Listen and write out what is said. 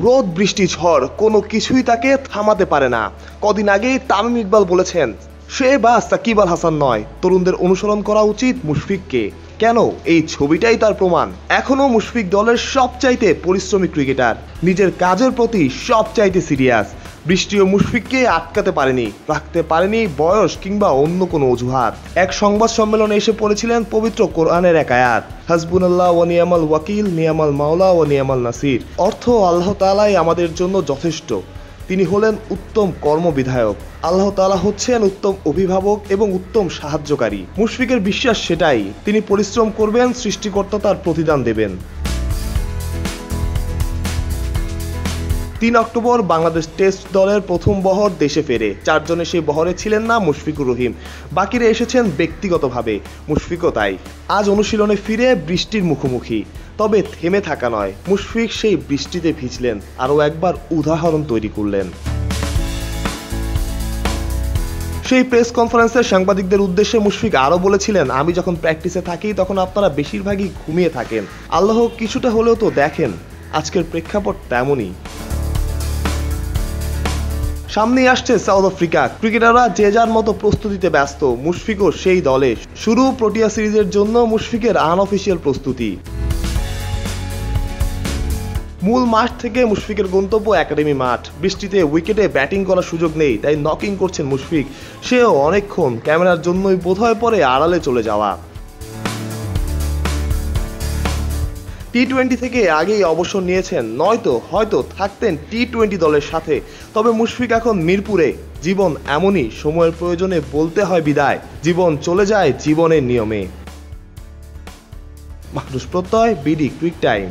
রোদ বৃষ্টি ঝড় কোনো কিছুই তাকে থামাতে পারে না। কদিন আগেই তামিম ইকবাল বলেছেন, সে বাস সাকিব আল হাসান নয়, তরুণদের অনুসরণ করা উচিত মুশফিককে। কেন? এই ছবিটাই তার প্রমাণ। এখনো মুশফিক দলের সবচাইতে পরিশ্রমী ক্রিকেটার, নিজের কাজের প্রতি সবচাইতে সিরিয়াস। বৃষ্টিও মুশফিককে আটকাতে পারেনি, রাখতে পারেনি বয়স কিংবা অন্য কোনো অজুহাত। এক সংবাদ সম্মেলনে এসে পড়েছিলেন পবিত্র কোরআনের এক আয়াত, হাসবুনাল্লাহ ওয়া নিয়ামাল ওয়াকিল, নিয়ামাল মাওলা ওয়া নিয়ামাল নাসির। অর্থ, আল্লাহ তাআলাই আমাদের জন্য যথেষ্ট। তিনি হলেন উত্তম কর্মবিধায়ক। আল্লাহ তাআলা হচ্ছেন উত্তম অভিভাবক এবং উত্তম সাহায্যকারী। মুশফিকের বিশ্বাস সেটাই, তিনি পরিশ্রম করবেন, সৃষ্টিকর্তা তার প্রতিদান দেবেন। 3 অক্টোবর বাংলাদেশ টেস্ট দলের প্রথম বহর দেশে ফেরে। 4 জনে সেই বহরে ছিলেন না মুশফিকুর রহিম, বাকিরা এসেছেন ব্যক্তিগতভাবে, মুশফিকও তাই। আজ অনুশীলনে ফিরে বৃষ্টির মুখোমুখি, তবে থেমে থাকা নয়, মুশফিক সেই বৃষ্টিতে ভিজলেন, আরও একবার উদাহরণ তৈরি করলেন। সেই প্রেস কনফারেন্সে সাংবাদিকদের উদ্দেশ্যে মুশফিক আরও বলেছিলেন, আমি যখন প্র্যাকটিসে থাকি তখন আপনারা বেশিরভাগই ঘুমিয়ে থাকেন, আল্লাহ কিছুটা হলেও তো দেখেন। আজকের প্রেক্ষাপট তেমনই। সামনেই আসছে সাউথ আফ্রিকা, ক্রিকেটাররা যে যার মতো প্রস্তুতিতে ব্যস্ত, মুশফিকও সেই দলে। শুরু প্রোটিয়া সিরিজের জন্য মুশফিকের আনঅফিসিয়াল প্রস্তুতি। মূল মাঠ থেকে মুশফিকের গন্তব্য একাডেমি মাঠ। বৃষ্টিতে উইকেটে ব্যাটিং করার সুযোগ নেই, তাই নকিং করছেন মুশফিক। সেও অনেকক্ষণ ক্যামেরার জন্যই বোধহয় পরে আড়ালে চলে যাওয়া। টি-20 থেকে আগেই অবসর নিয়েছেন, নয়তো হয়তো থাকতেন টি-20 দলের সাথে। তবে মুশফিক এখন মিরপুরে। জীবন এমনই, সময়ের প্রয়োজনে বলতে হয় বিদায়, জীবন চলে যায় জীবনের নিয়মে। মাহরুজ প্রত্যয়, বিডি ক্রিক টাইম।